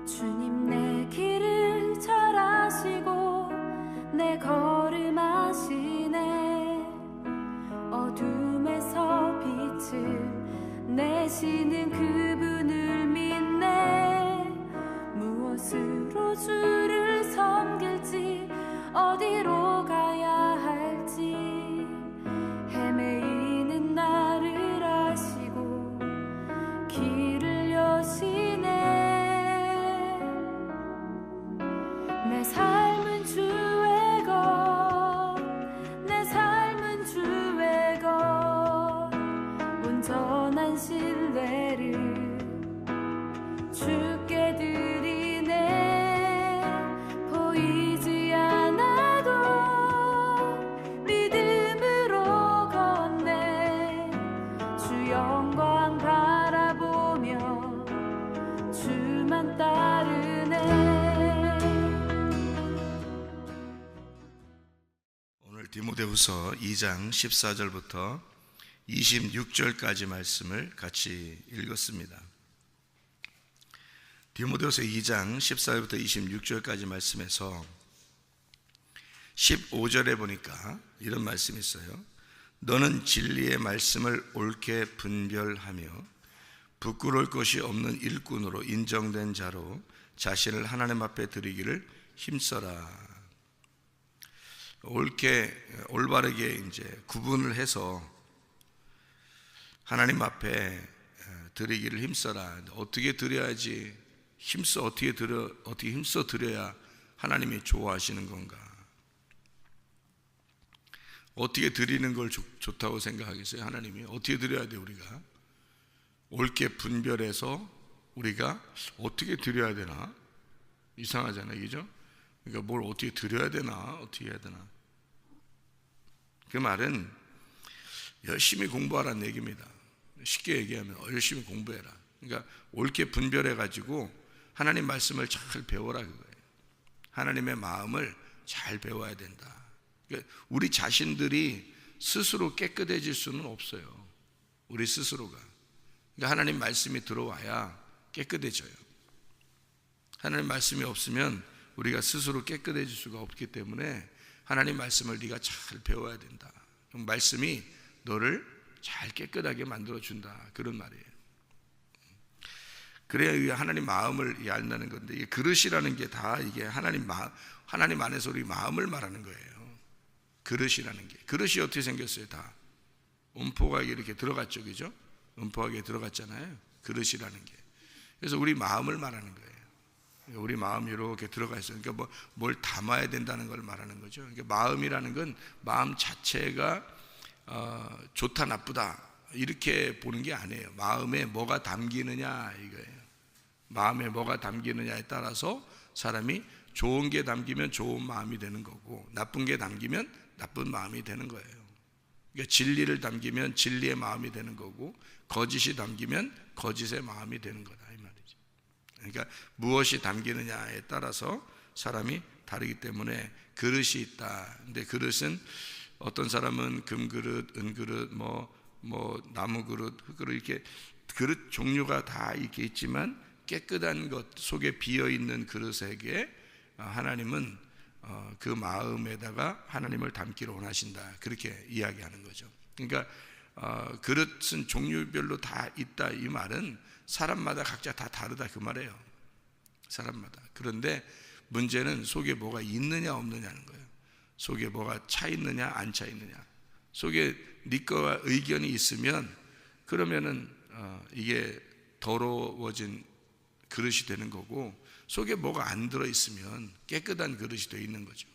주님 내 길을 잘 아시고 내 걸음 아시네. 어둠에서 빛을 내시는 그분을 믿네. 무엇으로 주를 섬길지 어디로 가야 할지 헤매이는 나를 아시고 길을 여시네. 내 삶은 주의 것, 내 삶은 주의 것, 온전한 신뢰를 주께 드리네. 보이지 않아도 믿음으로 걷네. 주 영광 바라보며 주만 따르네. 디모데후서 2장 14절부터 26절까지 말씀을 같이 읽었습니다. 디모데후서 2장 14절부터 26절까지 말씀에서 15절에 보니까 이런 말씀이 있어요. 너는 진리의 말씀을 옳게 분별하며 부끄러울 것이 없는 일꾼으로 인정된 자로 자신을 하나님 앞에 드리기를 힘써라. 옳게 올바르게 이제 구분을 해서 하나님 앞에 드리기를 힘써라. 어떻게 드려야지 어떻게 힘써 드려야 하나님이 좋아하시는 건가? 어떻게 드리는 걸 좋다고 생각하겠어요? 하나님이 어떻게 드려야 돼? 우리가 옳게 분별해서 우리가 어떻게 드려야 되나? 이상하잖아요, 그죠? 그러니까 뭘 어떻게 드려야 되나? 어떻게 해야 되나? 그 말은 열심히 공부하라는 얘기입니다. 쉽게 얘기하면 열심히 공부해라. 그러니까 옳게 분별해가지고 하나님 말씀을 잘 배워라 그거예요. 하나님의 마음을 잘 배워야 된다. 그러니까 우리 자신들이 스스로 깨끗해질 수는 없어요. 우리 스스로가. 그러니까 하나님 말씀이 들어와야 깨끗해져요. 하나님 말씀이 없으면 우리가 스스로 깨끗해질 수가 없기 때문에 하나님 말씀을 네가 잘 배워야 된다. 그럼 말씀이 너를 잘 깨끗하게 만들어준다. 그런 말이에요. 그래야 하나님 마음을 알다는 건데, 이게 그릇이라는 게 다 이게 하나님 안에서 우리 마음을 말하는 거예요. 그릇이라는 게. 그릇이 어떻게 생겼어요? 다 음포가게 이렇게 들어갔죠, 그죠? 음포가게 들어갔잖아요. 그릇이라는 게. 그래서 우리 마음을 말하는 거예요. 우리 마음이 이렇게 들어가 있어요. 그러니까 뭘 담아야 된다는 걸 말하는 거죠. 그러니까 마음이라는 건 마음 자체가 좋다 나쁘다 이렇게 보는 게 아니에요. 마음에 뭐가 담기느냐 이거예요. 마음에 뭐가 담기느냐에 따라서 사람이 좋은 게 담기면 좋은 마음이 되는 거고 나쁜 게 담기면 나쁜 마음이 되는 거예요. 그러니까 진리를 담기면 진리의 마음이 되는 거고 거짓이 담기면 거짓의 마음이 되는 거다 이 말이죠. 그러니까 무엇이 담기느냐에 따라서 사람이 다르기 때문에 그릇이 있다. 근데 그릇은 어떤 사람은 금그릇, 은그릇, 나무 그릇, 흙그릇 이렇게 그릇 종류가 다 이렇게 있지만 깨끗한 것 속에 비어 있는 그릇에게 하나님은 그 마음에다가 하나님을 담기를 원하신다. 그렇게 이야기하는 거죠. 그러니까 그릇은 종류별로 다 있다 이 말은 사람마다 각자 다 다르다 그 말이에요. 사람마다. 그런데 문제는 속에 뭐가 있느냐 없느냐는 거예요. 속에 뭐가 차 있느냐 안 차 있느냐. 속에 네 거와 의견이 있으면 그러면은 이게 더러워진 그릇이 되는 거고 속에 뭐가 안 들어있으면 깨끗한 그릇이 되어 있는 거죠.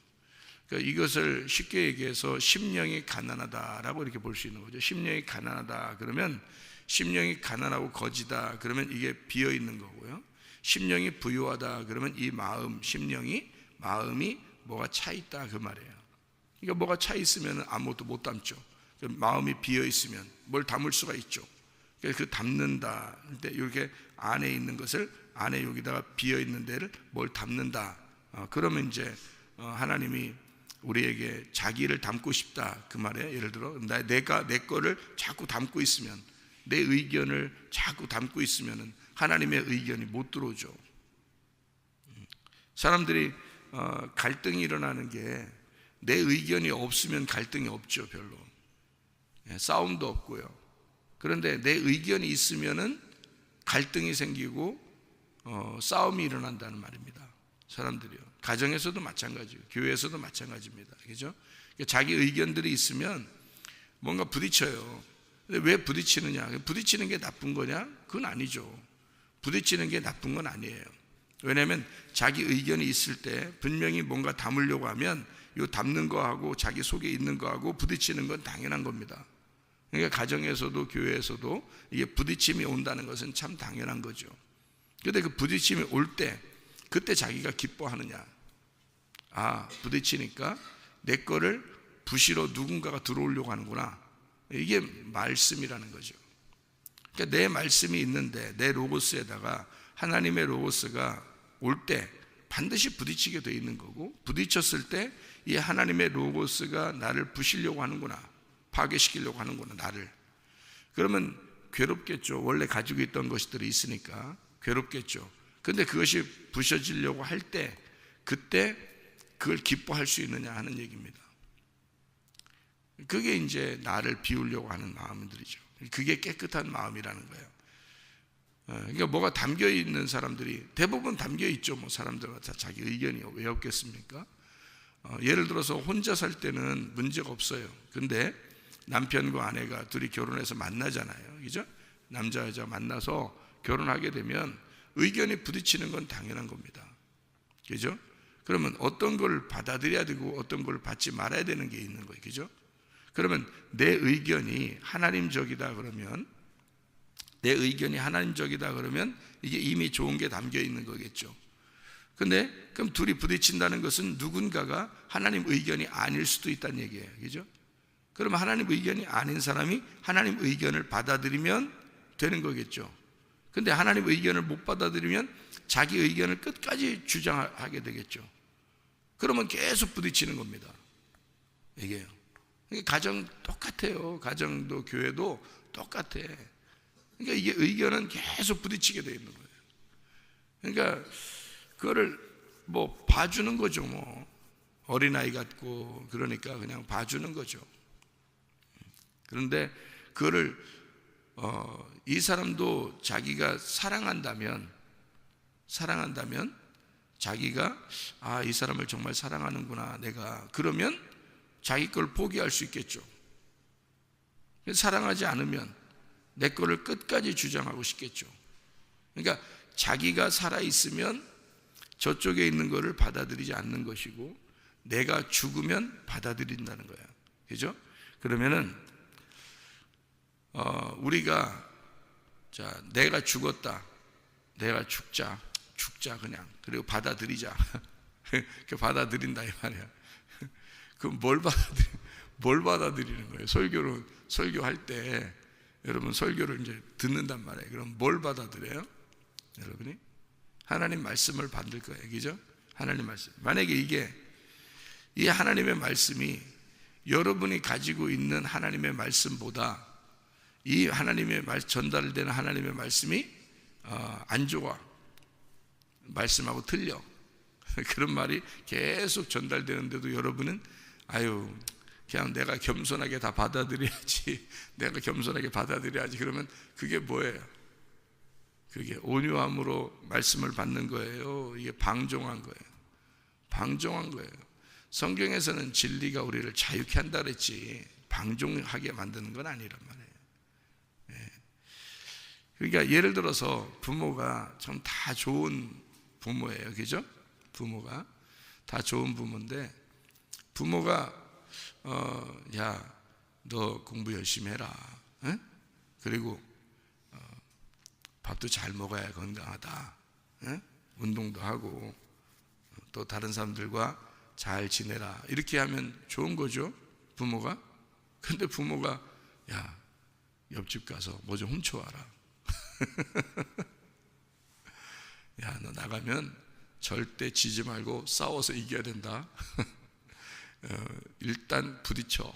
그러니까 이것을 쉽게 얘기해서 심령이 가난하다라고 이렇게 볼 수 있는 거죠. 심령이 가난하다 그러면 심령이 가난하고 거지다 그러면 이게 비어 있는 거고요. 심령이 부유하다 그러면 이 마음이 뭐가 차 있다 그 말이에요. 그러니까 뭐가 차 있으면 아무것도 못 담죠. 마음이 비어 있으면 뭘 담을 수가 있죠. 그 담는다. 근데 이렇게 안에 있는 것을 안에 여기다가 비어 있는 데를 뭘 담는다. 그러면 이제 하나님이 우리에게 자기를 담고 싶다 그 말이에요. 예를 들어 내가 내 거를 자꾸 담고 있으면 내 의견을 자꾸 담고 있으면 하나님의 의견이 못 들어오죠. 사람들이 갈등이 일어나는 게 내 의견이 없으면 갈등이 없죠. 별로. 싸움도 없고요. 그런데 내 의견이 있으면은 갈등이 생기고 싸움이 일어난다는 말입니다. 사람들이요. 가정에서도 마찬가지고 교회에서도 마찬가지입니다. 그죠? 자기 의견들이 있으면 뭔가 부딪혀요. 근데 왜 부딪히느냐? 부딪히는 게 나쁜 거냐? 그건 아니죠. 부딪히는 게 나쁜 건 아니에요. 왜냐하면 자기 의견이 있을 때 분명히 뭔가 담으려고 하면 이 담는 거하고 자기 속에 있는 거하고 부딪히는 건 당연한 겁니다. 그러니까 가정에서도 교회에서도 이게 부딪힘이 온다는 것은 참 당연한 거죠. 그런데 그 부딪힘이 올 때 그때 자기가 기뻐하느냐? 아, 부딪히니까 내 거를 부시러 누군가가 들어오려고 하는구나. 이게 말씀이라는 거죠. 그러니까 내 말씀이 있는데 내 로고스에다가 하나님의 로고스가 올 때 반드시 부딪히게 돼 있는 거고, 부딪혔을 때 이 하나님의 로고스가 나를 부시려고 하는구나, 파괴시키려고 하는구나, 나를. 그러면 괴롭겠죠. 원래 가지고 있던 것들이 있으니까 괴롭겠죠. 근데 그것이 부셔지려고 할 때 그때 그걸 기뻐할 수 있느냐 하는 얘기입니다. 그게 이제 나를 비우려고 하는 마음들이죠. 그게 깨끗한 마음이라는 거예요. 그러니까 뭐가 담겨 있는 사람들이 대부분 담겨 있죠. 뭐 사람들은 다 자기 의견이 왜 없겠습니까? 예를 들어서 혼자 살 때는 문제가 없어요. 근데 남편과 아내가 둘이 결혼해서 만나잖아요. 그죠? 남자 여자 만나서 결혼하게 되면 의견이 부딪히는 건 당연한 겁니다. 그죠? 그러면 어떤 걸 받아들여야 되고 어떤 걸 받지 말아야 되는 게 있는 거예요. 그죠? 그러면 내 의견이 하나님적이다 그러면, 내 의견이 하나님적이다 그러면 이게 이미 좋은 게 담겨 있는 거겠죠. 근데 그럼 둘이 부딪힌다는 것은 누군가가 하나님 의견이 아닐 수도 있다는 얘기예요. 그죠? 그러면 하나님 의견이 아닌 사람이 하나님 의견을 받아들이면 되는 거겠죠. 근데 하나님 의견을 못 받아들이면 자기 의견을 끝까지 주장하게 되겠죠. 그러면 계속 부딪히는 겁니다. 이게요. 가정 똑같아요. 가정도 교회도 똑같아. 그러니까 이게 의견은 계속 부딪히게 되어 있는 거예요. 그러니까 그거를 뭐 봐주는 거죠. 뭐 어린아이 같고 그러니까 그냥 봐주는 거죠. 그런데 그거를 이 사람도 자기가 사랑한다면 자기가 이 사람을 정말 사랑하는구나 내가, 그러면 자기 걸 포기할 수 있겠죠. 사랑하지 않으면 내 거를 끝까지 주장하고 싶겠죠. 그러니까 자기가 살아있으면 저쪽에 있는 거를 받아들이지 않는 것이고, 내가 죽으면 받아들인다는 거야. 그죠? 그러면은 우리가 내가 죽었다, 내가 죽자 그냥, 그리고 받아들이자. 그 받아들인다 이 말이야. 그럼 뭘 받아들이는 거예요? 설교할 때 여러분 설교를 이제 듣는단 말이에요. 그럼 뭘 받아들여요? 여러분이 하나님 말씀을 받을 거예요. 그죠? 하나님 말씀. 만약에 이 하나님의 말씀이 여러분이 가지고 있는 하나님의 말씀보다 이 하나님의 전달되는 하나님의 말씀이 안 좋아, 말씀하고 틀려, 그런 말이 계속 전달되는데도 여러분은 그냥 내가 겸손하게 다 받아들여야지, 내가 겸손하게 받아들여야지, 그러면 그게 뭐예요? 그게 온유함으로 말씀을 받는 거예요? 이게 방종한 거예요. 방종한 거예요. 성경에서는 진리가 우리를 자유케 한다 그랬지 방종하게 만드는 건 아니란 말이에요. 그러니까 예를 들어서 부모가 참 다 좋은 부모예요. 그죠? 부모가 다 좋은 부모인데 부모가 야, 너 공부 열심히 해라. 에? 그리고 밥도 잘 먹어야 건강하다. 에? 운동도 하고 또 다른 사람들과 잘 지내라. 이렇게 하면 좋은 거죠, 부모가. 근데 부모가 야, 옆집 가서 뭐 좀 훔쳐와라. 야, 너 나가면 절대 지지 말고 싸워서 이겨야 된다. 일단 부딪혀.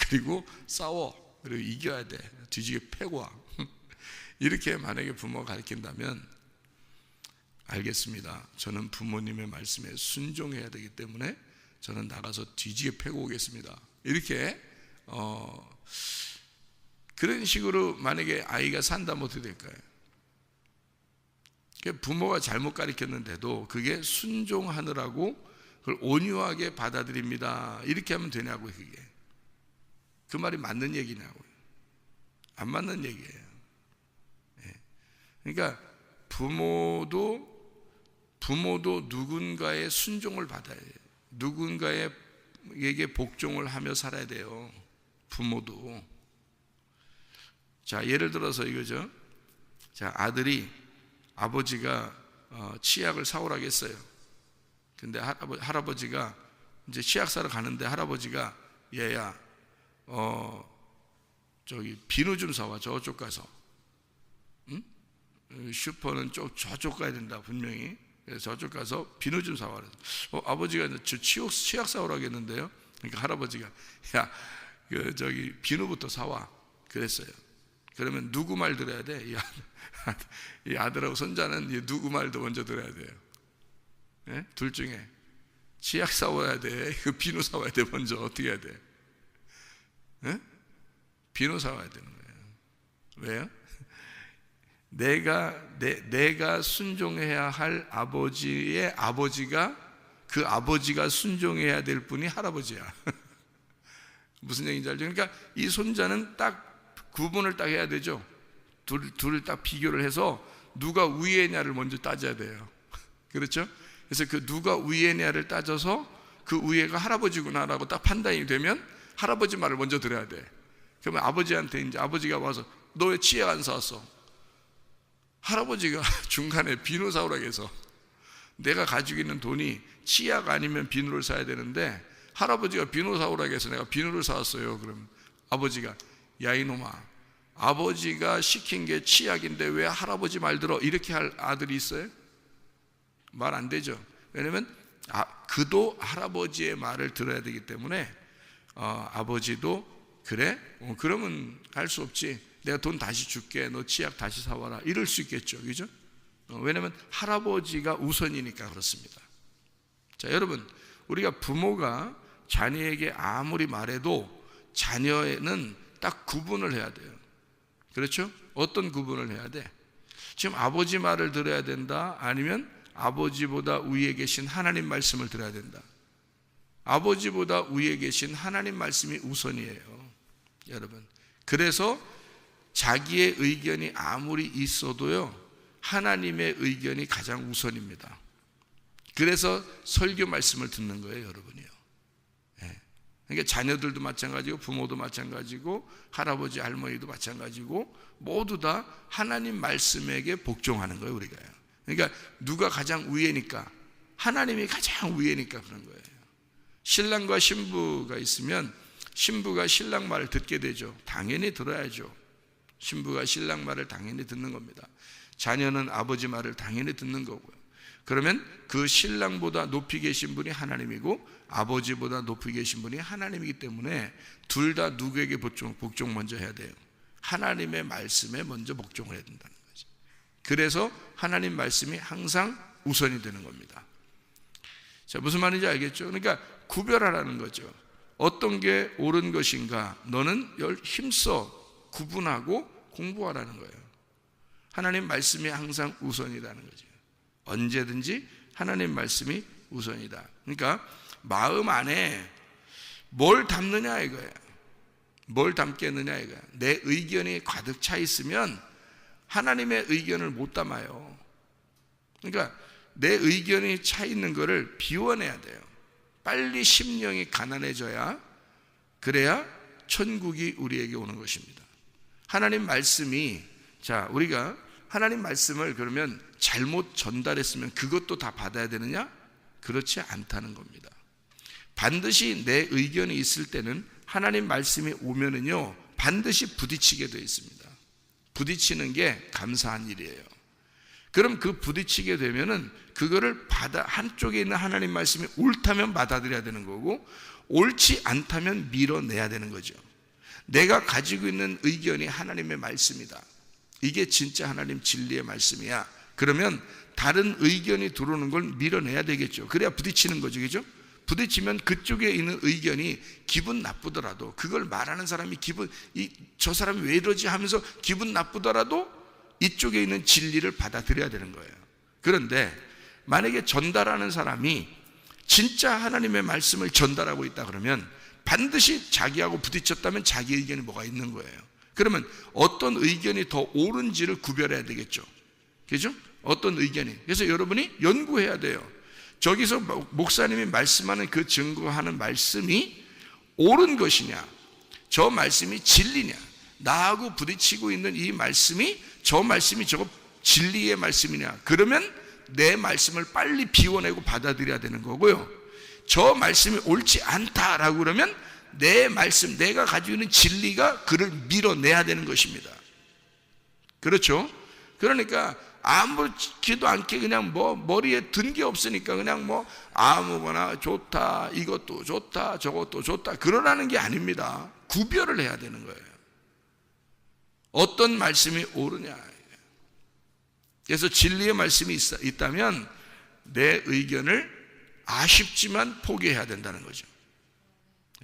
그리고 싸워. 그리고 이겨야 돼. 뒤지게 패고 와. 이렇게 만약에 부모가 가르친다면 알겠습니다. 저는 부모님의 말씀에 순종해야 되기 때문에 저는 나가서 뒤지게 패고 오겠습니다. 이렇게 그런 식으로 만약에 아이가 산다면 어떻게 될까요? 부모가 잘못 가르쳤는데도 그게 순종하느라고 그걸 온유하게 받아들입니다. 이렇게 하면 되냐고요. 그게 그 말이 맞는 얘기냐고요. 안 맞는 얘기예요. 그러니까 부모도 누군가의 순종을 받아야 돼요. 누군가에게 복종을 하며 살아야 돼요. 부모도. 자, 예를 들어서 이거죠. 자, 아들이 아버지가 치약을 사오라고 했어요. 근데 할아버지가 이제 치약 사러 가는데 할아버지가 얘야 저기 비누 좀 사와. 저쪽 가서. 응? 슈퍼는 저쪽 가야 된다 분명히. 그래서 저쪽 가서 비누 좀 사와. 아버지가 저 치약 사오라고 했는데요. 그러니까 할아버지가 야 저기 비누부터 사와 그랬어요. 그러면 누구 말 들어야 돼? 이 아들하고 손자는 누구 말도 먼저 들어야 돼요. 네? 둘 중에 치약 사와야 돼, 비누 사와야 돼. 먼저 어떻게 해야 돼? 네? 비누 사와야 되는 거예요. 왜요? 내가 순종해야 할 아버지의 아버지가 그 아버지가 순종해야 될 분이 할아버지야. 무슨 얘기인지 알죠? 그러니까 이 손자는 딱 구분을 딱 해야 되죠. 둘을 딱 비교를 해서 누가 우위에냐를 먼저 따져야 돼요. 그렇죠? 그래서 그 누가 우위에냐를 따져서 그 우위가 할아버지구나라고 딱 판단이 되면 할아버지 말을 먼저 들어야 돼. 그러면 아버지한테 이제 아버지가 와서 너 왜 치약 안 사왔어? 할아버지가 중간에 비누 사오라고 해서 내가 가지고 있는 돈이 치약 아니면 비누를 사야 되는데 할아버지가 비누 사오라고 해서 내가 비누를 사왔어요. 그럼 아버지가 야 이놈아, 아버지가 시킨 게 치약인데 왜 할아버지 말 들어? 이렇게 할 아들이 있어요? 말 안 되죠. 왜냐면 그도 할아버지의 말을 들어야 되기 때문에 아버지도 그래? 그러면 할 수 없지. 내가 돈 다시 줄게. 너 치약 다시 사와라. 이럴 수 있겠죠. 그죠? 왜냐면 할아버지가 우선이니까 그렇습니다. 자, 여러분, 우리가 부모가 자녀에게 아무리 말해도 자녀는 딱 구분을 해야 돼요. 그렇죠? 어떤 구분을 해야 돼? 지금 아버지 말을 들어야 된다? 아니면 아버지보다 위에 계신 하나님 말씀을 들어야 된다? 아버지보다 위에 계신 하나님 말씀이 우선이에요. 여러분, 그래서 자기의 의견이 아무리 있어도요 하나님의 의견이 가장 우선입니다. 그래서 설교 말씀을 듣는 거예요, 여러분이요. 그러니까 자녀들도 마찬가지고 부모도 마찬가지고 할아버지 할머니도 마찬가지고 모두 다 하나님 말씀에게 복종하는 거예요, 우리가요. 그러니까 누가 가장 위에니까 하나님이 가장 위에니까 그런 거예요. 신랑과 신부가 있으면 신부가 신랑 말을 듣게 되죠. 당연히 들어야죠. 신부가 신랑 말을 당연히 듣는 겁니다. 자녀는 아버지 말을 당연히 듣는 거고요. 그러면 그 신랑보다 높이 계신 분이 하나님이고 아버지보다 높이 계신 분이 하나님이기 때문에 둘 다 누구에게 복종 먼저 해야 돼요? 하나님의 말씀에 먼저 복종을 해야 된다는 거죠. 그래서 하나님 말씀이 항상 우선이 되는 겁니다. 자, 무슨 말인지 알겠죠? 그러니까 구별하라는 거죠. 어떤 게 옳은 것인가 너는 힘써 구분하고 공부하라는 거예요. 하나님 말씀이 항상 우선이라는 거죠. 언제든지 하나님 말씀이 우선이다. 그러니까 마음 안에 뭘 담느냐 이거예요. 뭘 담겠느냐 이거예요. 내 의견이 가득 차 있으면 하나님의 의견을 못 담아요. 그러니까 내 의견이 차 있는 거를 비워내야 돼요. 빨리 심령이 가난해져야 그래야 천국이 우리에게 오는 것입니다. 하나님 말씀이 우리가 하나님 말씀을 그러면 잘못 전달했으면 그것도 다 받아야 되느냐? 그렇지 않다는 겁니다. 반드시 내 의견이 있을 때는 하나님 말씀이 오면은요 반드시 부딪히게 되어 있습니다. 부딪히는 게 감사한 일이에요. 그럼 그 부딪히게 되면은 그거를 한쪽에 있는 하나님 말씀이 옳다면 받아들여야 되는 거고 옳지 않다면 밀어내야 되는 거죠. 내가 가지고 있는 의견이 하나님의 말씀이다. 이게 진짜 하나님 진리의 말씀이야. 그러면 다른 의견이 들어오는 걸 밀어내야 되겠죠. 그래야 부딪히는 거죠. 그죠? 부딪히면 그쪽에 있는 의견이 기분 나쁘더라도, 그걸 말하는 사람이 저 사람이 왜 이러지 하면서 기분 나쁘더라도 이쪽에 있는 진리를 받아들여야 되는 거예요. 그런데 만약에 전달하는 사람이 진짜 하나님의 말씀을 전달하고 있다 그러면 반드시 자기하고 부딪혔다면 자기 의견이 뭐가 있는 거예요. 그러면 어떤 의견이 더 옳은지를 구별해야 되겠죠. 그죠? 어떤 의견이. 그래서 여러분이 연구해야 돼요. 저기서 목사님이 말씀하는 그 증거하는 말씀이 옳은 것이냐, 저 말씀이 진리냐, 나하고 부딪히고 있는 이 말씀이 저 진리의 말씀이냐, 그러면 내 말씀을 빨리 비워내고 받아들여야 되는 거고요. 저 말씀이 옳지 않다라고 그러면 내 말씀, 내가 가지고 있는 진리가 그를 밀어내야 되는 것입니다. 그렇죠? 그러니까 아무렇지도 않게 그냥 머리에 든 게 없으니까 그냥 아무거나 좋다, 이것도 좋다, 저것도 좋다, 그러라는 게 아닙니다. 구별을 해야 되는 거예요. 어떤 말씀이 옳으냐. 그래서 진리의 말씀이 있다면 내 의견을 아쉽지만 포기해야 된다는 거죠.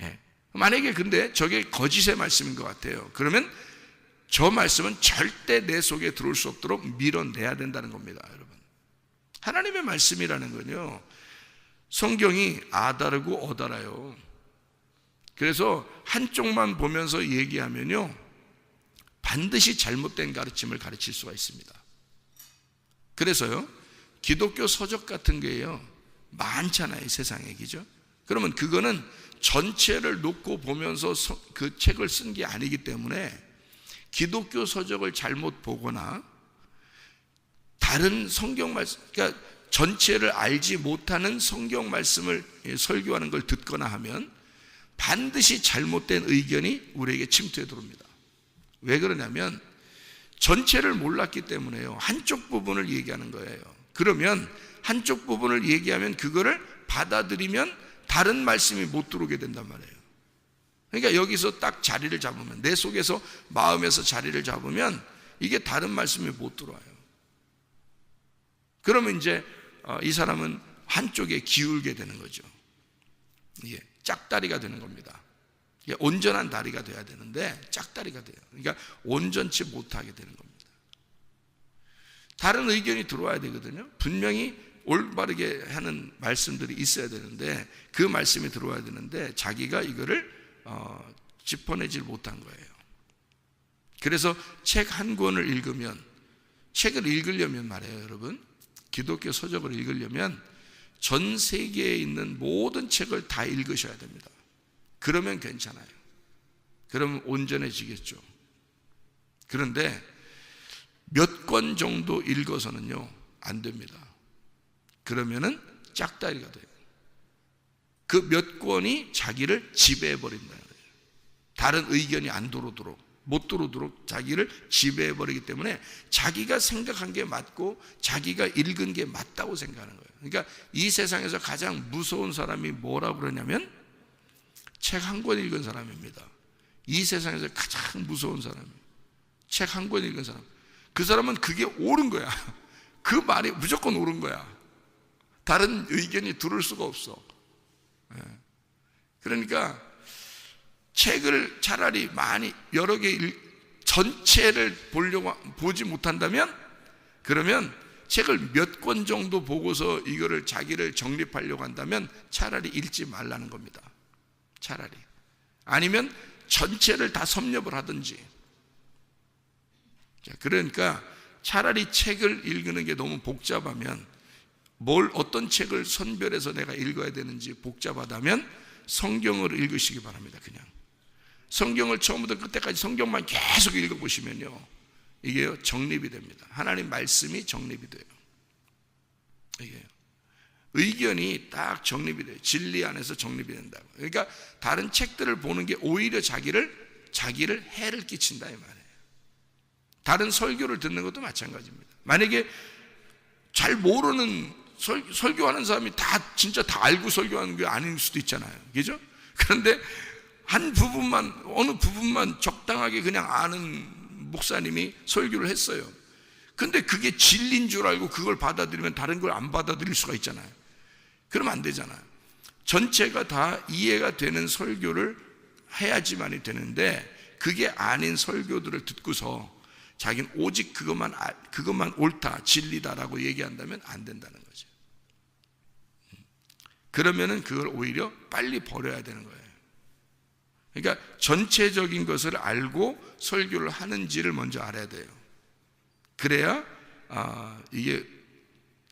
예. 만약에 근데 저게 거짓의 말씀인 것 같아요. 그러면 저 말씀은 절대 내 속에 들어올 수 없도록 밀어내야 된다는 겁니다, 여러분. 하나님의 말씀이라는 건요, 성경이 아다르고 어다라요. 그래서 한쪽만 보면서 얘기하면요, 반드시 잘못된 가르침을 가르칠 수가 있습니다. 그래서요, 기독교 서적 같은 게요 많잖아요, 세상에. 그죠? 그러면 그거는 전체를 놓고 보면서 그 책을 쓴 게 아니기 때문에 기독교 서적을 잘못 보거나 다른 성경 말씀, 그러니까 전체를 알지 못하는 성경 말씀을 설교하는 걸 듣거나 하면 반드시 잘못된 의견이 우리에게 침투해 들어옵니다. 왜 그러냐면 전체를 몰랐기 때문에요. 한쪽 부분을 얘기하는 거예요. 그러면 한쪽 부분을 얘기하면 그거를 받아들이면 다른 말씀이 못 들어오게 된단 말이에요. 그러니까 여기서 딱 자리를 잡으면, 내 속에서 마음에서 자리를 잡으면 이게 다른 말씀이 못 들어와요. 그러면 이제 이 사람은 한쪽에 기울게 되는 거죠. 이게 짝다리가 되는 겁니다. 이게 온전한 다리가 돼야 되는데 짝다리가 돼요. 그러니까 온전치 못하게 되는 겁니다. 다른 의견이 들어와야 되거든요. 분명히 올바르게 하는 말씀들이 있어야 되는데 그 말씀이 들어와야 되는데 자기가 이거를 짚어내질 못한 거예요. 그래서 책 한 권을 읽으면, 책을 읽으려면 말이에요, 여러분, 기독교 서적을 읽으려면 전 세계에 있는 모든 책을 다 읽으셔야 됩니다. 그러면 괜찮아요. 그러면 온전해지겠죠. 그런데 몇 권 정도 읽어서는요 안 됩니다. 그러면은 짝다리가 돼요. 그 몇 권이 자기를 지배해버린다는 거예요. 다른 의견이 안 들어오도록, 못 들어오도록 자기를 지배해버리기 때문에 자기가 생각한 게 맞고 자기가 읽은 게 맞다고 생각하는 거예요. 그러니까 이 세상에서 가장 무서운 사람이 뭐라고 그러냐면 책 한 권 읽은 사람입니다. 이 세상에서 가장 무서운 사람이에요. 책 한 권 읽은 사람. 그 사람은 그게 옳은 거야. 그 말이 무조건 옳은 거야. 다른 의견이 들을 수가 없어. 그러니까 책을 차라리 많이 여러 개 전체를 보지 못한다면, 그러면 책을 몇 권 정도 보고서 이거를 자기를 정립하려고 한다면 차라리 읽지 말라는 겁니다. 차라리. 아니면 전체를 다 섭렵을 하든지. 그러니까 차라리 책을 읽는 게 너무 복잡하면, 어떤 책을 선별해서 내가 읽어야 되는지 복잡하다면 성경을 읽으시기 바랍니다. 그냥 성경을 처음부터 끝까지 성경만 계속 읽어보시면요 이게 정립이 됩니다. 하나님 말씀이 정립이 돼요. 이게 의견이 딱 정립이 돼요. 진리 안에서 정립이 된다고. 그러니까 다른 책들을 보는 게 오히려 자기를 해를 끼친다 이 말이에요. 다른 설교를 듣는 것도 마찬가지입니다. 만약에 잘 모르는 설교하는 사람이 진짜 다 알고 설교하는 게 아닐 수도 있잖아요. 그죠? 그런데 어느 부분만 적당하게 그냥 아는 목사님이 설교를 했어요. 근데 그게 진리인 줄 알고 그걸 받아들이면 다른 걸 안 받아들일 수가 있잖아요. 그러면 안 되잖아요. 전체가 다 이해가 되는 설교를 해야지만이 되는데, 그게 아닌 설교들을 듣고서 자기는 오직 그것만 옳다, 진리다라고 얘기한다면 안 된다는 거죠. 그러면은 그걸 오히려 빨리 버려야 되는 거예요. 그러니까 전체적인 것을 알고 설교를 하는지를 먼저 알아야 돼요. 그래야 이게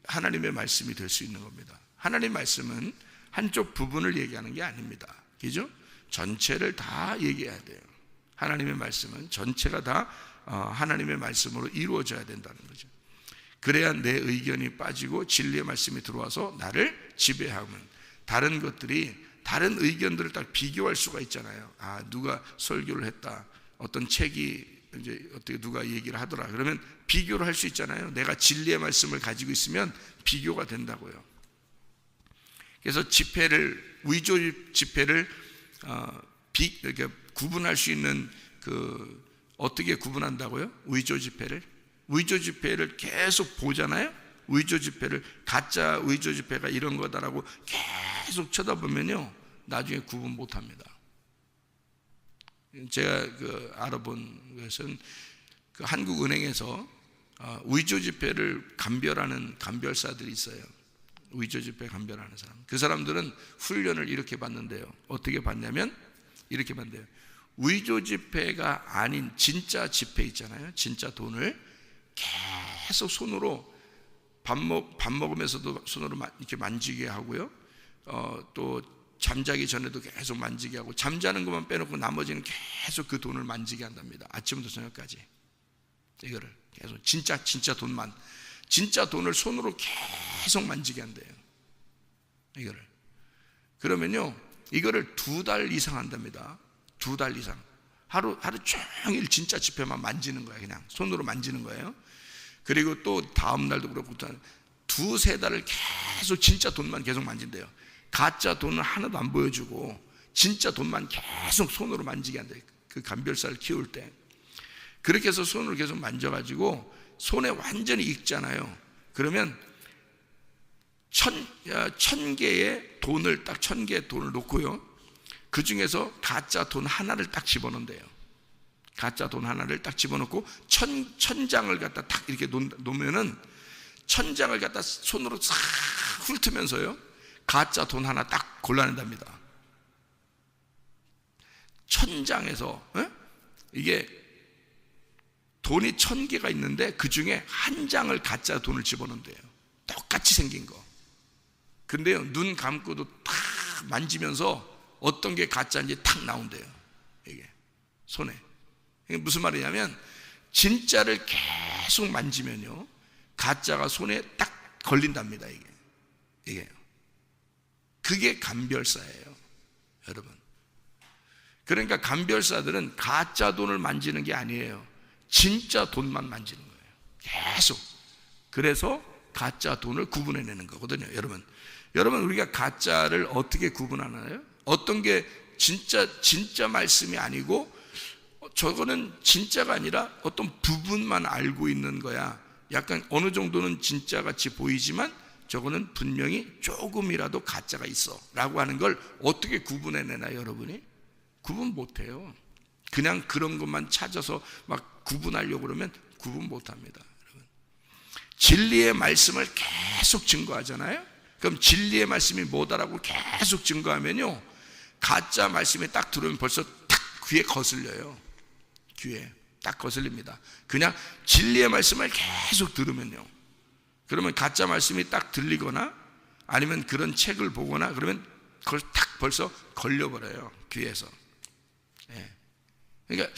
하나님의 말씀이 될 수 있는 겁니다. 하나님의 말씀은 한쪽 부분을 얘기하는 게 아닙니다. 그죠? 전체를 다 얘기해야 돼요. 하나님의 말씀은 전체가 다 하나님의 말씀으로 이루어져야 된다는 거죠. 그래야 내 의견이 빠지고 진리의 말씀이 들어와서 나를 지배하면, 다른 것들이, 다른 의견들을 딱 비교할 수가 있잖아요. 누가 설교를 했다, 어떤 책이 이제 어떻게 누가 얘기를 하더라, 그러면 비교를 할 수 있잖아요. 내가 진리의 말씀을 가지고 있으면 비교가 된다고요. 그래서 집회를, 위조 집회를 이렇게 구분할 수 있는 어떻게 구분한다고요? 위조 집회를 계속 보잖아요. 위조 집회를, 가짜 위조 집회가 이런 거다라고 계속 쳐다보면요, 나중에 구분 못 합니다. 제가 알아본 것은 한국은행에서 위조 집회를 감별하는 감별사들이 있어요. 위조 집회 감별하는 사람. 그 사람들은 훈련을 이렇게 받는데요. 어떻게 받냐면 이렇게 받는데요. 위조 집회가 아닌 진짜 집회 있잖아요. 진짜 돈을 계속 손으로 밥 먹으면서도 손으로 이렇게 만지게 하고요. 또 잠자기 전에도 계속 만지게 하고, 잠자는 것만 빼놓고 나머지는 계속 그 돈을 만지게 한답니다. 아침부터 저녁까지. 이거를 계속 진짜 돈만, 진짜 돈을 손으로 계속 만지게 한대요. 이거를. 그러면요, 이거를 2달 이상 한답니다. 2달 이상. 하루 종일 진짜 지폐만 만지는 거예요. 그냥 손으로 만지는 거예요. 그리고 또 다음 날도 그렇고 2-3달을 계속 진짜 돈만 계속 만진대요. 가짜 돈은 하나도 안 보여주고 진짜 돈만 계속 손으로 만지게 한대요. 그 감별사를 키울 때. 그렇게 해서 손을 계속 만져가지고 손에 완전히 익잖아요. 그러면 1,000개의 돈을 딱 1,000개의 돈을 놓고요, 그 중에서 가짜 돈 하나를 딱 집어넣는데요. 가짜 돈 하나를 딱 집어넣고 1,000장을 갖다 딱 이렇게 놓으면은 1,000장을 갖다 손으로 싹 훑으면서요, 가짜 돈 하나 딱 골라낸답니다. 1,000장에서 이게 돈이 1,000개가 있는데 그 중에 한 장을 가짜 돈을 집어넣는데요. 똑같이 생긴 거. 근데요, 눈 감고도 탁 만지면서 어떤 게 가짜인지 탁 나온대요. 이게 손에. 이게 무슨 말이냐면, 진짜를 계속 만지면요, 가짜가 손에 딱 걸린답니다. 이게. 그게 감별사예요, 여러분. 그러니까 감별사들은 가짜 돈을 만지는 게 아니에요. 진짜 돈만 만지는 거예요. 계속. 그래서 가짜 돈을 구분해내는 거거든요, 여러분. 여러분, 우리가 가짜를 어떻게 구분하나요? 어떤 게 진짜 말씀이 아니고, 저거는 진짜가 아니라 어떤 부분만 알고 있는 거야. 약간 어느 정도는 진짜 같이 보이지만 저거는 분명히 조금이라도 가짜가 있어 라고 하는 걸 어떻게 구분해내나요, 여러분이? 구분 못해요. 그냥 그런 것만 찾아서 막 구분하려고 그러면 구분 못합니다, 여러분. 진리의 말씀을 계속 증거하잖아요. 그럼 진리의 말씀이 뭐다라고 계속 증거하면요, 가짜 말씀이 딱 들어오면 벌써 딱 귀에 거슬려요. 귀에 딱 거슬립니다. 그냥 진리의 말씀을 계속 들으면요, 그러면 가짜 말씀이 딱 들리거나 아니면 그런 책을 보거나 그러면 그걸 딱 벌써 걸려버려요, 귀에서. 그러니까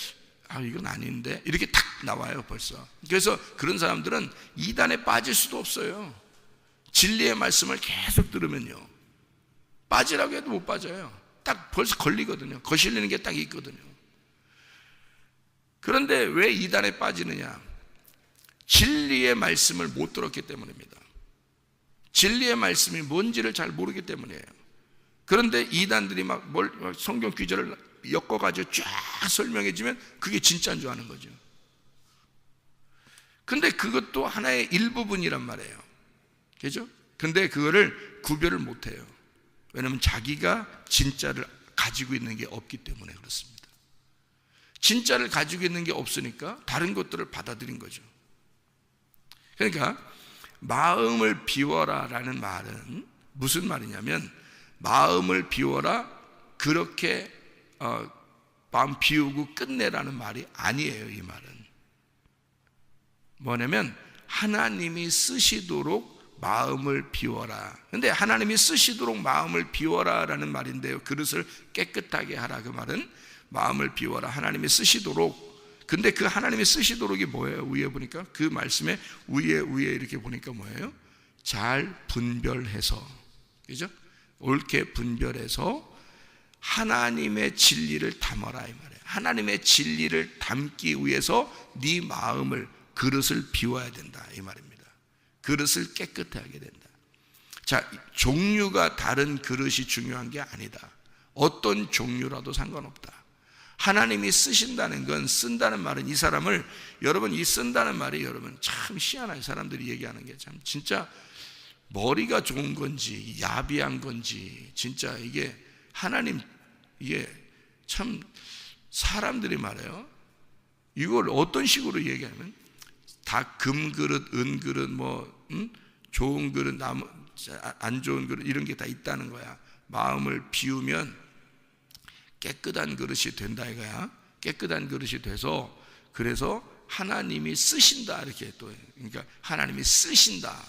이건 아닌데 이렇게 딱 나와요, 벌써. 그래서 그런 사람들은 이단에 빠질 수도 없어요. 진리의 말씀을 계속 들으면요, 빠지라고 해도 못 빠져요. 딱 벌써 걸리거든요. 거슬리는 게 딱 있거든요. 그런데 왜 이단에 빠지느냐? 진리의 말씀을 못 들었기 때문입니다. 진리의 말씀이 뭔지를 잘 모르기 때문이에요. 그런데 이단들이 막 성경 구절을 엮어가지고 쫙 설명해주면 그게 진짜인 줄 아는 거죠. 근데 그것도 하나의 일부분이란 말이에요. 그죠? 근데 그거를 구별을 못해요. 왜냐하면 자기가 진짜를 가지고 있는 게 없기 때문에 그렇습니다. 진짜를 가지고 있는 게 없으니까 다른 것들을 받아들인 거죠. 그러니까 마음을 비워라 라는 말은 무슨 말이냐면, 마음을 비워라, 그렇게 마음 비우고 끝내라는 말이 아니에요. 이 말은 뭐냐면 하나님이 쓰시도록 마음을 비워라. 근데 하나님이 쓰시도록 마음을 비워라 라는 말인데요, 그릇을 깨끗하게 하라, 그 말은 마음을 비워라, 하나님이 쓰시도록. 근데 그 하나님이 쓰시도록이 뭐예요? 위에 보니까 그 말씀에 위에 이렇게 보니까 뭐예요? 잘 분별해서, 그죠? 옳게 분별해서 하나님의 진리를 담아라 이 말이에요. 하나님의 진리를 담기 위해서 네 마음을, 그릇을 비워야 된다 이 말입니다. 그릇을 깨끗하게 하게 된다. 자, 종류가 다른 그릇이 중요한 게 아니다. 어떤 종류라도 상관없다. 하나님이 쓰신다는 건, 쓴다는 말은 이 사람을, 여러분 이 쓴다는 말이 여러분 참 희한해요. 사람들이 얘기하는 게 참 진짜 머리가 좋은 건지 야비한 건지, 진짜 이게 하나님, 이게 참 사람들이 말해요. 이걸 어떤 식으로 얘기하면 다 금그릇, 은그릇, 좋은 그릇, 안 좋은 그릇, 이런 게 다 있다는 거야. 마음을 비우면 깨끗한 그릇이 된다 이거야. 깨끗한 그릇이 돼서, 그래서 하나님이 쓰신다 이렇게 또, 그러니까 하나님이 쓰신다.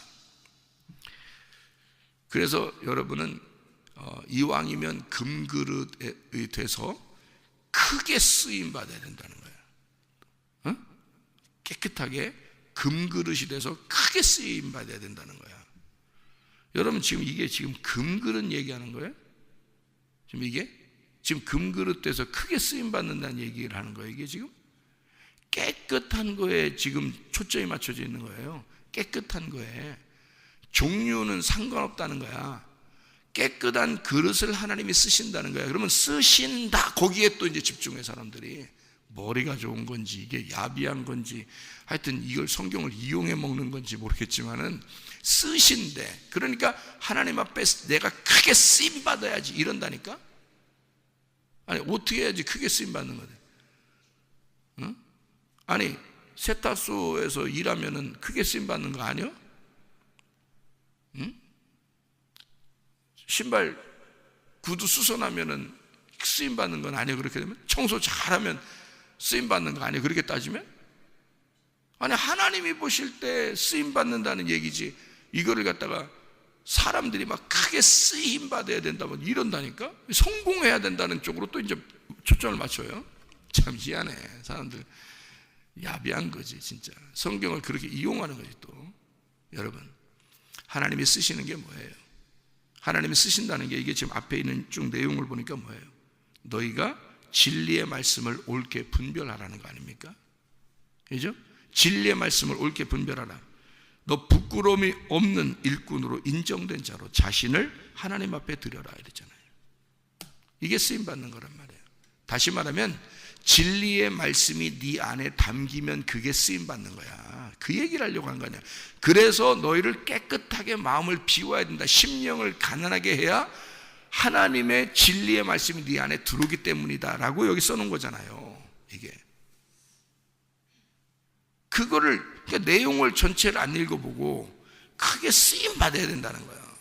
그래서 여러분은 이왕이면 금그릇이 돼서 크게 쓰임 받아야 된다는 거야. 깨끗하게 금그릇이 돼서 크게 쓰임 받아야 된다는 거야. 여러분 지금 이게 지금 금그릇 얘기하는 거예요? 지금 이게 지금 금그릇 돼서 크게 쓰임 받는다는 얘기를 하는 거예요. 이게 지금 깨끗한 거에 지금 초점이 맞춰져 있는 거예요. 깨끗한 거에. 종류는 상관없다는 거야. 깨끗한 그릇을 하나님이 쓰신다는 거야. 그러면 쓰신다, 거기에 또 이제 집중해 사람들이. 머리가 좋은 건지 이게 야비한 건지, 하여튼 이걸 성경을 이용해 먹는 건지 모르겠지만은 쓰신대. 그러니까 하나님 앞에 내가 크게 쓰임 받아야지 이런다니까. 아니 어떻게 해야지 크게 쓰임 받는 거래? 응? 아니 세탁소에서 일하면은 크게 쓰임 받는 거 아니요? 응? 신발 구두 수선하면은 쓰임 받는 건 아니에요. 그렇게 되면 청소 잘하면 쓰임 받는 거 아니에요. 그렇게 따지면 아니 하나님이 보실 때 쓰임 받는다는 얘기지, 이거를 갖다가 사람들이 막 크게 쓰임 받아야 된다 뭐 이런다니까. 성공해야 된다는 쪽으로 또 이제 초점을 맞춰요. 참 희한해. 사람들 야비한 거지 진짜. 성경을 그렇게 이용하는 거지 또. 여러분 하나님이 쓰시는 게 뭐예요? 하나님이 쓰신다는 게 이게 지금 앞에 있는 쭉 내용을 보니까 뭐예요? 너희가 진리의 말씀을 옳게 분별하라는 거 아닙니까? 그죠? 진리의 말씀을 옳게 분별하라. 너 부끄러움이 없는 일꾼으로 인정된 자로 자신을 하나님 앞에 드려라 이랬잖아요. 이게 쓰임받는 거란 말이에요. 다시 말하면 진리의 말씀이 네 안에 담기면 그게 쓰임받는 거야. 그 얘기를 하려고 한 거 아니야. 그래서 너희를 깨끗하게 마음을 비워야 된다. 심령을 가난하게 해야 하나님의 진리의 말씀이 네 안에 들어오기 때문이다 라고 여기 써놓은 거잖아요. 이게 그거를, 그러니까 내용을 전체를 안 읽어보고 크게 쓰임 받아야 된다는 거야.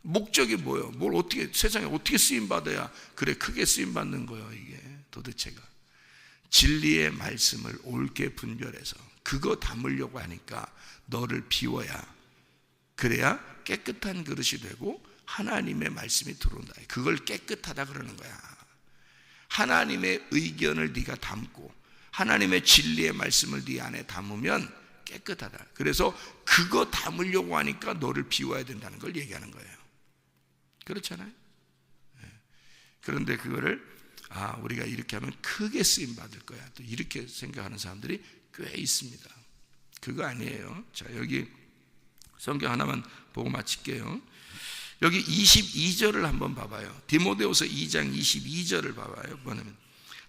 목적이 뭐예요? 뭘 어떻게, 세상에 어떻게 쓰임 받아야 그래 크게 쓰임 받는 거예요. 이게 도대체가 진리의 말씀을 옳게 분별해서 그거 담으려고 하니까 너를 비워야, 그래야 깨끗한 그릇이 되고 하나님의 말씀이 들어온다. 그걸 깨끗하다 그러는 거야. 하나님의 의견을 네가 담고 하나님의 진리의 말씀을 네 안에 담으면 깨끗하다. 그래서 그거 담으려고 하니까 너를 비워야 된다는 걸 얘기하는 거예요. 그렇잖아요. 그런데 그거를 우리가 이렇게 하면 크게 쓰임 받을 거야, 또 이렇게 생각하는 사람들이 꽤 있습니다. 그거 아니에요. 자, 여기 성경 하나만 보고 마칠게요. 여기 22절을 한번 봐봐요. 디모데후서 2장 22절을 봐봐요. 뭐냐면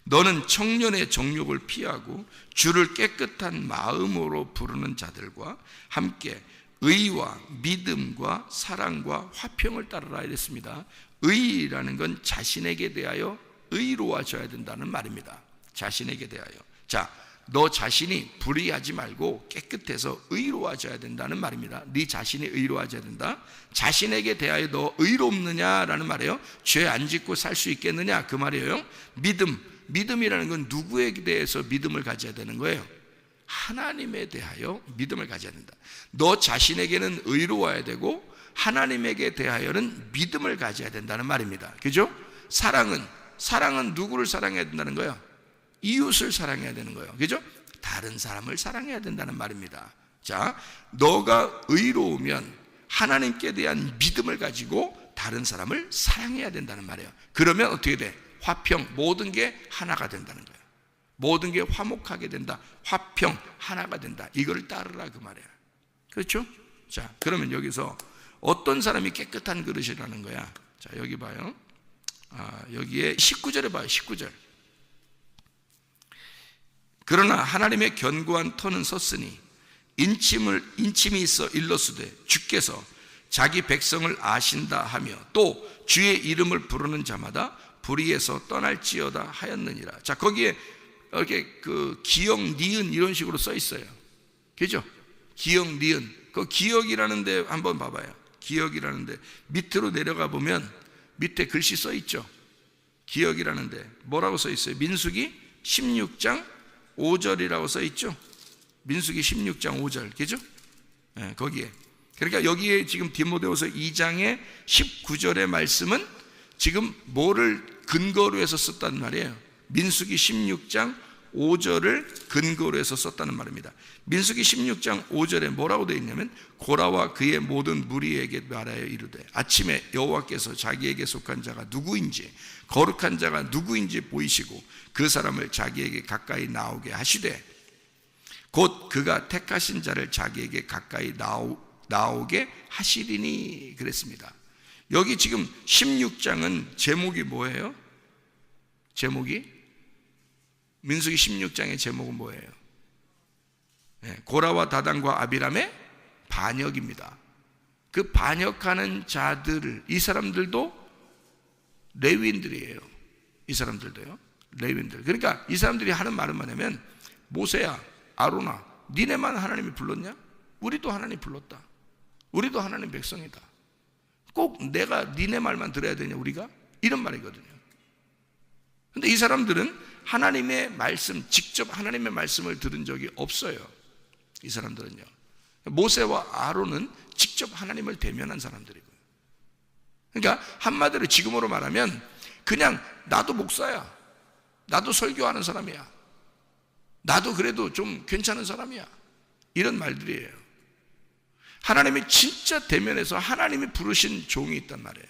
너는 청년의 정욕을 피하고 주를 깨끗한 마음으로 부르는 자들과 함께 의와 믿음과 사랑과 화평을 따르라 이랬습니다. 의라는 건 자신에게 대하여 의로워져야 된다는 말입니다. 자신에게 대하여. 자, 너 자신이 불의하지 말고 깨끗해서 의로워져야 된다는 말입니다. 네 자신이 의로워져야 된다. 자신에게 대하여 너 의롭느냐라는 말이에요. 죄 안 짓고 살 수 있겠느냐 그 말이에요. 믿음이라는 건 누구에 대해서 믿음을 가져야 되는 거예요? 하나님에 대하여 믿음을 가져야 된다. 너 자신에게는 의로워야 되고 하나님에게 대하여는 믿음을 가져야 된다는 말입니다. 그죠? 사랑은 누구를 사랑해야 된다는 거예요? 이웃을 사랑해야 되는 거예요. 그죠? 다른 사람을 사랑해야 된다는 말입니다. 자, 너가 의로우면 하나님께 대한 믿음을 가지고 다른 사람을 사랑해야 된다는 말이에요. 그러면 어떻게 돼? 화평, 모든 게 하나가 된다는 거예요. 모든 게 화목하게 된다. 화평, 하나가 된다. 이걸 따르라 그 말이에요. 그렇죠? 자, 그러면 여기서 어떤 사람이 깨끗한 그릇이라는 거야? 자, 여기 봐요. 여기에 19절에 봐요. 19절. 그러나 하나님의 견고한 터는 섰으니 인침이 있어 일러스되 주께서 자기 백성을 아신다 하며 또 주의 이름을 부르는 자마다 불의에서 떠날지어다 하였느니라. 자, 거기에 이렇게 그 기역, 니은 이런 식으로 써 있어요. 그죠? 기역, 니은. 그 기역이라는데 한번 봐봐요. 기역이라는데 밑으로 내려가 보면 밑에 글씨 써 있죠. 기역이라는데 뭐라고 써 있어요? 민수기 16장 5절이라고 써 있죠. 민수기 16장 5절. 그죠? 네, 거기에. 그러니까 여기에 지금 디모데후서 2장의 19절의 말씀은 지금 뭐를 근거로 해서 썼단 말이에요? 민수기 16장 5절을 근거로 해서 썼다는 말입니다. 민수기 16장 5절에 뭐라고 되어 있냐면 고라와 그의 모든 무리에게 말하여 이르되 아침에 여호와께서 자기에게 속한 자가 누구인지 거룩한 자가 누구인지 보이시고 그 사람을 자기에게 가까이 나오게 하시되 곧 그가 택하신 자를 자기에게 가까이 나오게 하시리니 그랬습니다. 여기 지금 16장은 제목이 뭐예요? 제목이? 민수기 16장의 제목은 뭐예요? 네, 고라와 다단과 아비람의 반역입니다. 그 반역하는 자들을, 이 사람들도 레위인들이에요. 이 사람들도요. 레위인들. 그러니까 이 사람들이 하는 말은 뭐냐면 모세야, 아론아, 니네만 하나님이 불렀냐? 우리도 하나님 불렀다. 우리도 하나님 백성이다. 꼭 내가 니네 말만 들어야 되냐 우리가? 이런 말이거든요. 근데 이 사람들은 하나님의 말씀, 직접 하나님의 말씀을 들은 적이 없어요. 이 사람들은요. 모세와 아론은 직접 하나님을 대면한 사람들이고요. 그러니까 한마디로 지금으로 말하면 그냥 나도 목사야, 나도 설교하는 사람이야, 나도 그래도 좀 괜찮은 사람이야, 이런 말들이에요. 하나님이 진짜 대면해서 하나님이 부르신 종이 있단 말이에요.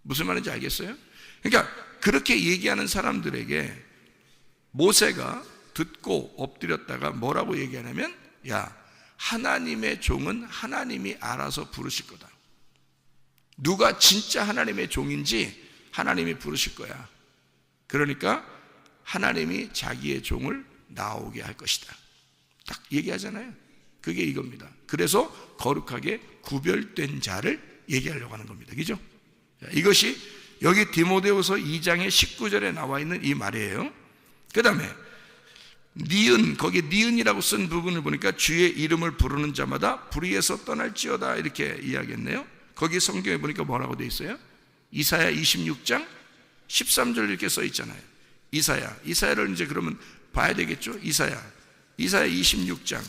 무슨 말인지 알겠어요? 그러니까 그렇게 얘기하는 사람들에게 모세가 듣고 엎드렸다가 뭐라고 얘기하냐면 야, 하나님의 종은 하나님이 알아서 부르실 거다. 누가 진짜 하나님의 종인지 하나님이 부르실 거야. 그러니까 하나님이 자기의 종을 나오게 할 것이다. 딱 얘기하잖아요. 그게 이겁니다. 그래서 거룩하게 구별된 자를 얘기하려고 하는 겁니다. 그죠? 이것이 여기 디모데후서 2장의 19절에 나와 있는 이 말이에요. 그 다음에 니은, 거기 니은이라고 쓴 부분을 보니까 주의 이름을 부르는 자마다 불의에서 떠날지어다 이렇게 이야기했네요. 거기 성경에 보니까 뭐라고 되어 있어요? 이사야 26장 13절 이렇게 써 있잖아요. 이사야를 이제 그러면 봐야 되겠죠? 이사야 26장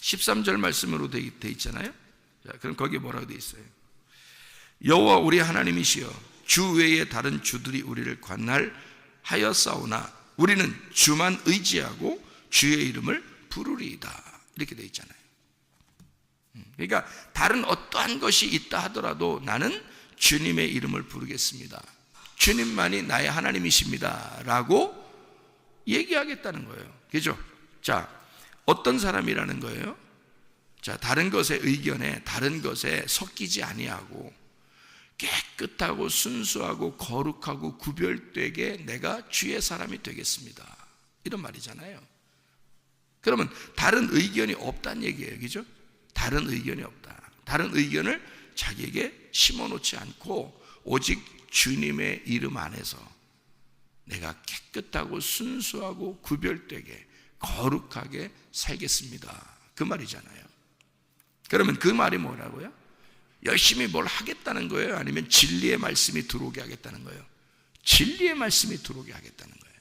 13절 말씀으로 되어 있잖아요. 자, 그럼 거기에 뭐라고 되어 있어요? 여호와 우리 하나님이시여 주 외에 다른 주들이 우리를 관할하였사오나 우리는 주만 의지하고 주의 이름을 부르리이다 이렇게 되어 있잖아요. 그러니까 다른 어떠한 것이 있다 하더라도 나는 주님의 이름을 부르겠습니다. 주님만이 나의 하나님이십니다 라고 얘기하겠다는 거예요. 그죠? 자, 어떤 사람이라는 거예요? 자, 다른 것의 의견에 다른 것에 섞이지 아니하고 깨끗하고 순수하고 거룩하고 구별되게 내가 주의 사람이 되겠습니다. 이런 말이잖아요. 그러면 다른 의견이 없다는 얘기예요. 그죠? 다른 의견이 없다. 다른 의견을 자기에게 심어놓지 않고 오직 주님의 이름 안에서 내가 깨끗하고 순수하고 구별되게 거룩하게 살겠습니다. 그 말이잖아요. 그러면 그 말이 뭐라고요? 열심히 뭘 하겠다는 거예요? 아니면 진리의 말씀이 들어오게 하겠다는 거예요? 진리의 말씀이 들어오게 하겠다는 거예요.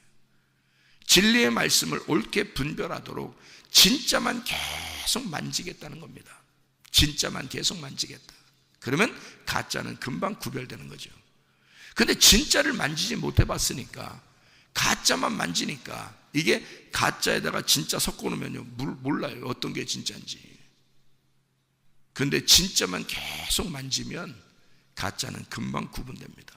진리의 말씀을 옳게 분별하도록 진짜만 계속 만지겠다는 겁니다. 진짜만 계속 만지겠다. 그러면 가짜는 금방 구별되는 거죠. 근데 진짜를 만지지 못해 봤으니까 가짜만 만지니까 이게 가짜에다가 진짜 섞어놓으면요 몰라요 어떤 게 진짜인지. 근데 진짜만 계속 만지면 가짜는 금방 구분됩니다.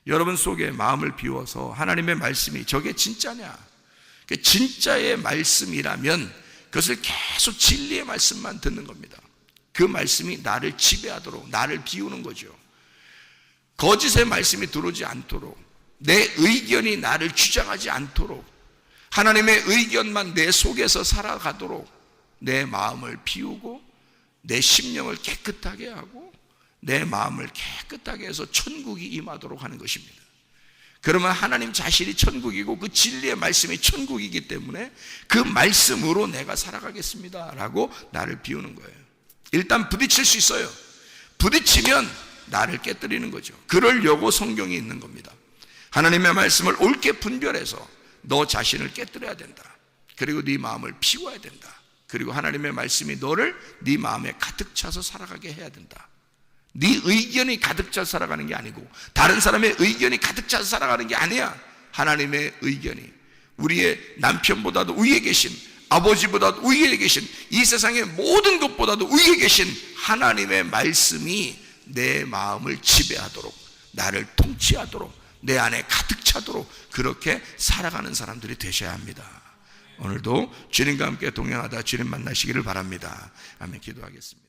여러분 속에 마음을 비워서 하나님의 말씀이 저게 진짜냐, 진짜의 말씀이라면 그것을 계속 진리의 말씀만 듣는 겁니다. 그 말씀이 나를 지배하도록 나를 비우는 거죠. 거짓의 말씀이 들어오지 않도록, 내 의견이 나를 주장하지 않도록, 하나님의 의견만 내 속에서 살아가도록 내 마음을 비우고 내 심령을 깨끗하게 하고 내 마음을 깨끗하게 해서 천국이 임하도록 하는 것입니다. 그러면 하나님 자신이 천국이고 그 진리의 말씀이 천국이기 때문에 그 말씀으로 내가 살아가겠습니다 라고 나를 비우는 거예요. 일단 부딪힐 수 있어요. 부딪히면 나를 깨뜨리는 거죠. 그러려고 성경이 있는 겁니다. 하나님의 말씀을 옳게 분별해서 너 자신을 깨뜨려야 된다. 그리고 네 마음을 비워야 된다. 그리고 하나님의 말씀이 너를 네 마음에 가득 차서 살아가게 해야 된다. 네 의견이 가득 차서 살아가는 게 아니고 다른 사람의 의견이 가득 차서 살아가는 게 아니야. 하나님의 의견이 우리의 남편보다도 위에 계신, 아버지보다도 위에 계신, 이 세상의 모든 것보다도 위에 계신 하나님의 말씀이 내 마음을 지배하도록, 나를 통치하도록, 내 안에 가득 차도록 그렇게 살아가는 사람들이 되셔야 합니다. 오늘도 주님과 함께 동행하다 주님 만나시기를 바랍니다. 아멘. 기도하겠습니다.